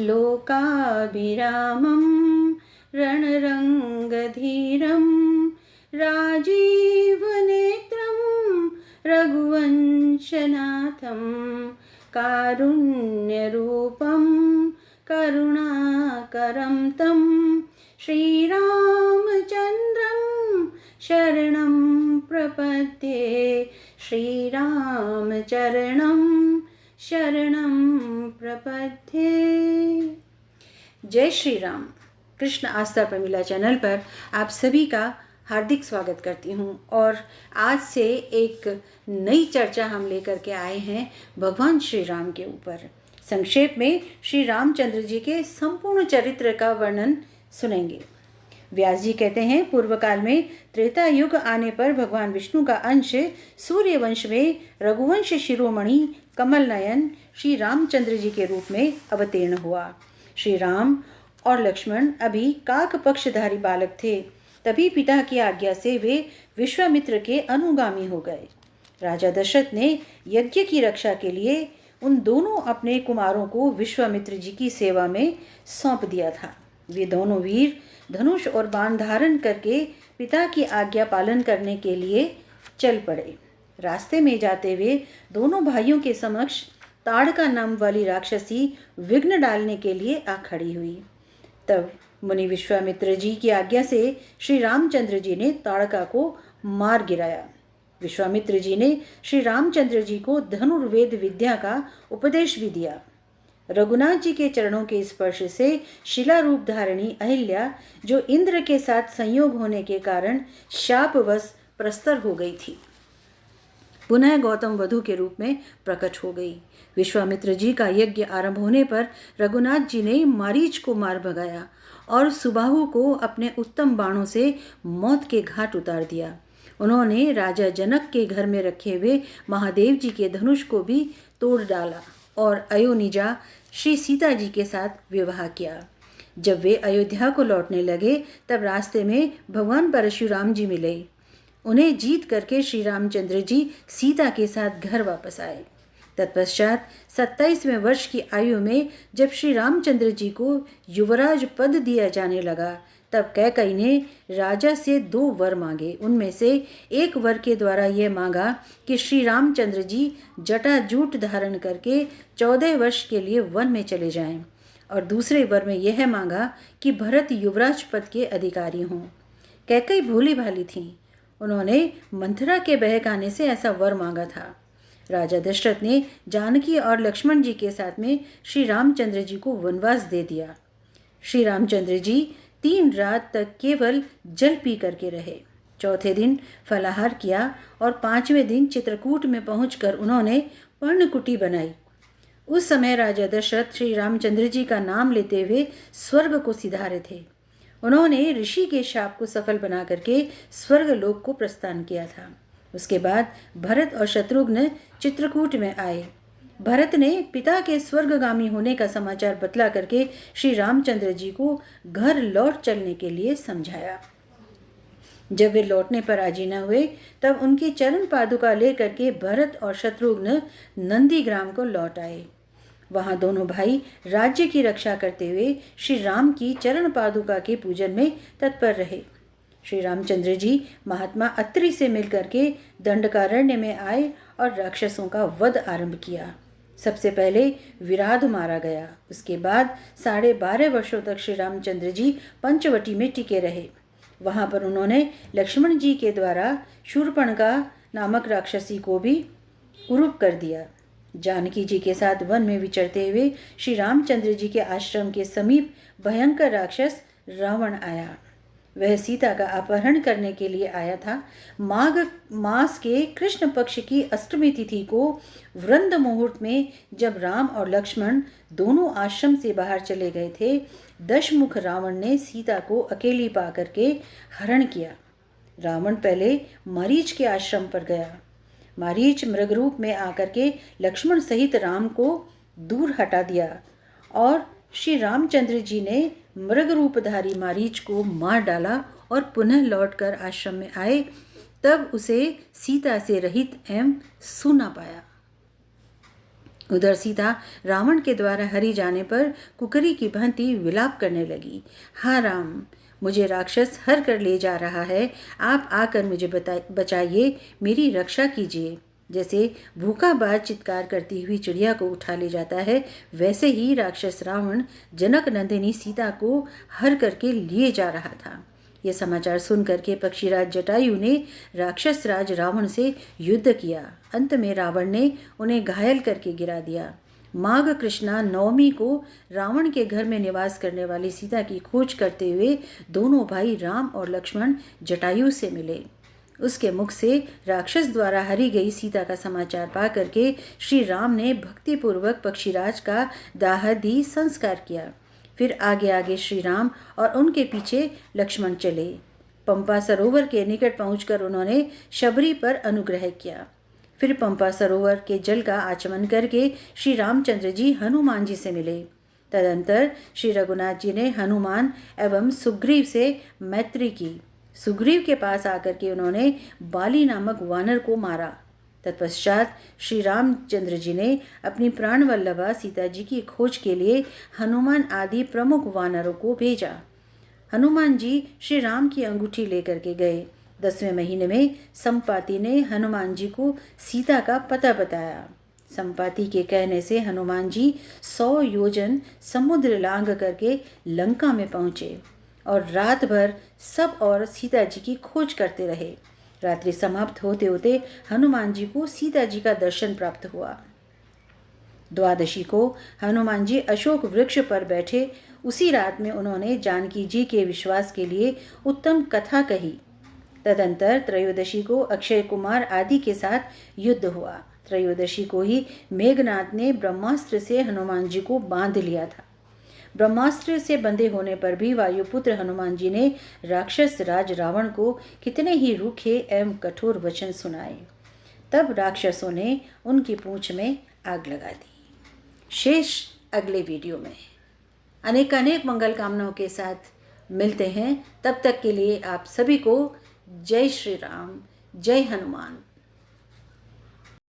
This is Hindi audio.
लोकाभिरामं रणरङ्गधीरं राजीवनेत्रं रघुवंशनाथं कारुण्यरूपं करुणाकरं तं श्रीरामचन्द्रं शरणं प्रपद्ये। श्रीरामचरणं शरणं प्रपद्ये। जय श्री राम। कृष्ण आस्था प्रमिला चैनल पर आप सभी का हार्दिक स्वागत करती हूँ और आज से एक नई चर्चा हम लेकर के आए हैं भगवान श्री राम के ऊपर। संक्षेप में श्री रामचंद्र जी के संपूर्ण चरित्र का वर्णन सुनेंगे। व्यास जी कहते हैं, पूर्व काल में त्रेता युग आने पर भगवान विष्णु का अंश सूर्यवंश में रघुवंश शिरोमणि कमल नयन श्री रामचंद्र जी के रूप में अवतीर्ण हुआ। श्री राम और लक्ष्मण अभी काक पक्षधारी बालक थे। तभी पिता की आज्ञा से वे विश्वामित्र के अनुगामी हो गए। राजा दशरथ ने यज्ञ की रक्षा के लिए उन दोनों अपने कुमारों को विश्वामित्र जी की सेवा में सौंप दिया था। वे दोनों वीर धनुष और बाण धारण करके पिता की आज्ञा पालन करने के लिए चल पड़े। रास्ते में जाते हुए दोनों भाइयों के समक्ष ताड़का नाम वाली राक्षसी विघ्न डालने के लिए आ खड़ी हुई। तब मुनि विश्वामित्र जी की आज्ञा से श्री रामचंद्र जी ने ताड़का को मार गिराया। विश्वामित्र जी ने श्री रामचंद्र जी को धनुर्वेद विद्या का उपदेश भी दिया। रघुनाथ जी के चरणों के स्पर्श से शिला रूप धारिणी अहिल्या, जो इंद्र के साथ संयोग होने के कारण शापवश प्रस्तर हो गई थी, पुनः गौतम वधु के रूप में प्रकट हो गई। विश्वामित्र जी का यज्ञ आरंभ होने पर रघुनाथ जी ने मारीच को मार भगाया और सुबाहु को अपने उत्तम बाणों से मौत के घाट उतार दिया। उन्होंने राजा जनक के घर में रखे हुए महादेव जी के धनुष को भी तोड़ डाला और अयोनिजा श्री सीता जी के साथ विवाह किया। जब वे अयोध्या को लौटने लगे तब रास्ते में भगवान परशुराम जी मिले। उन्हें जीत करके श्री रामचंद्र जी सीता के साथ घर वापस आए। तत्पश्चात 27वें वर्ष की आयु में जब श्री रामचंद्र जी को युवराज पद दिया जाने लगा, तब कैकई ने राजा से 2 वर मांगे। उनमें से एक वर के द्वारा यह मांगा कि श्री रामचंद्र जी जटाजूट धारण करके 14 वर्ष के लिए वन में चले जाएं, और दूसरे वर में यह मांगा कि भरत युवराज पद के अधिकारी हों। कैकई भोली भाली थी। उन्होंने मंथरा के बहकाने से ऐसा वर मांगा था। राजा दशरथ ने जानकी और लक्ष्मण जी के साथ में श्री रामचंद्र जी को वनवास दे दिया। श्री रामचंद्र जी 3 रात तक केवल जल पी करके रहे। चौथे दिन फलाहार किया और 5वें दिन चित्रकूट में पहुंचकर उन्होंने पर्णकुटी बनाई। उस समय राजा दशरथ श्री रामचंद्र जी का नाम लेते हुए स्वर्ग को सिधारे थे। उन्होंने ऋषि के शाप को सफल बना करके स्वर्ग लोक को प्रस्थान किया था। उसके बाद भरत और शत्रुघ्न चित्रकूट में आए। भरत ने पिता के स्वर्गगामी होने का समाचार बतला करके श्री रामचंद्र जी को घर लौट चलने के लिए समझाया। जब वे लौटने पर राजी न हुए, तब उनकी चरण पादुका लेकर के भरत और शत्रुघ्न नंदीग्राम को लौट आए। वहां दोनों भाई राज्य की रक्षा करते हुए श्री राम की चरण पादुका के पूजन में तत्पर रहे। श्री रामचंद्र जी महात्मा अत्रि से मिलकर के दंडकारण्य में आए और राक्षसों का वध आरंभ किया। सबसे पहले विराध मारा गया। उसके बाद 12.5 वर्षों तक श्री रामचंद्र जी पंचवटी में टिके रहे। वहां पर उन्होंने लक्ष्मण जी के द्वारा शूर्पणखा नामक राक्षसी को भी कुरूप कर दिया। जानकी जी के साथ वन में विचरते हुए श्री रामचंद्र जी के आश्रम के समीप भयंकर राक्षस रावण आया। वह सीता का अपहरण करने के लिए आया था। माघ मास के कृष्ण पक्ष की अष्टमी तिथि को वृंद मुहूर्त में जब राम और लक्ष्मण दोनों आश्रम से बाहर चले गए थे, दशमुख रावण ने सीता को अकेली पा करके हरण किया। रावण पहले मरीच के आश्रम पर गया। मारीच मृगरूप में आकर के लक्ष्मण सहित राम को दूर हटा दिया और श्री रामचंद्र जी ने मृगरूपधारी मारीच को मार डाला और पुनः लौटकर आश्रम में आए। तब उसे सीता से रहित एवं सूना पाया। उधर सीता रावण के द्वारा हरी जाने पर कुकरी की भांति विलाप करने लगी। हाँ राम, मुझे राक्षस हर कर ले जा रहा है, आप आकर मुझे बचाइए, मेरी रक्षा कीजिए। जैसे भूखा बाज चित्कार करती हुई चिड़िया को उठा ले जाता है, वैसे ही राक्षस रावण जनक नंदिनी सीता को हर करके लिए जा रहा था। यह समाचार सुन करके पक्षीराज जटायु ने राक्षस राज रावण से युद्ध किया। अंत में रावण ने उन्हें घायल करके गिरा दिया। माघ कृष्णा नवमी को रावण के घर में निवास करने वाली सीता की खोज करते हुए दोनों भाई राम और लक्ष्मण जटायु से मिले। उसके मुख से राक्षस द्वारा हरी गई सीता का समाचार पा करके श्री राम ने भक्तिपूर्वक पक्षीराज का दाहदी संस्कार किया। फिर आगे आगे श्री राम और उनके पीछे लक्ष्मण चले। पंपा सरोवर के निकट पहुंचकर उन्होंने शबरी पर अनुग्रह किया। फिर पंपा सरोवर के जल का आचमन करके श्री रामचंद्र जी हनुमान जी से मिले। तदंतर श्री रघुनाथ जी ने हनुमान एवं सुग्रीव से मैत्री की। सुग्रीव के पास आकर के उन्होंने बाली नामक वानर को मारा। तत्पश्चात श्री रामचंद्र जी ने अपनी प्राणवल्लभा सीता जी की खोज के लिए हनुमान आदि प्रमुख वानरों को भेजा। हनुमान जी श्री राम की अंगूठी लेकर के गए। 10वें महीने में संपाति ने हनुमान जी को सीता का पता बताया। संपाति के कहने से हनुमान जी 100 योजन समुद्र लांघ करके लंका में पहुँचे और रात भर सब और सीता जी की खोज करते रहे। रात्रि समाप्त होते होते हनुमान जी को सीता जी का दर्शन प्राप्त हुआ। द्वादशी को हनुमान जी अशोक वृक्ष पर बैठे। उसी रात में उन्होंने जानकी जी के विश्वास के लिए उत्तम कथा कही। तदंतर त्रयोदशी को अक्षय कुमार आदि के साथ युद्ध हुआ। त्रयोदशी को ही मेघनाथ ने ब्रह्मास्त्र से हनुमान जी को बांध लिया था। ब्रह्मास्त्र से बंधे होने पर भी वायुपुत्र हनुमान जी ने राक्षस राज रावण को कितने ही रूखे एवं कठोर वचन सुनाए। तब राक्षसों ने उनकी पूंछ में आग लगा दी। शेष अगले वीडियो में। अनेक मंगल कामनाओं के साथ मिलते हैं। तब तक के लिए आप सभी को जय श्री राम, जय हनुमान।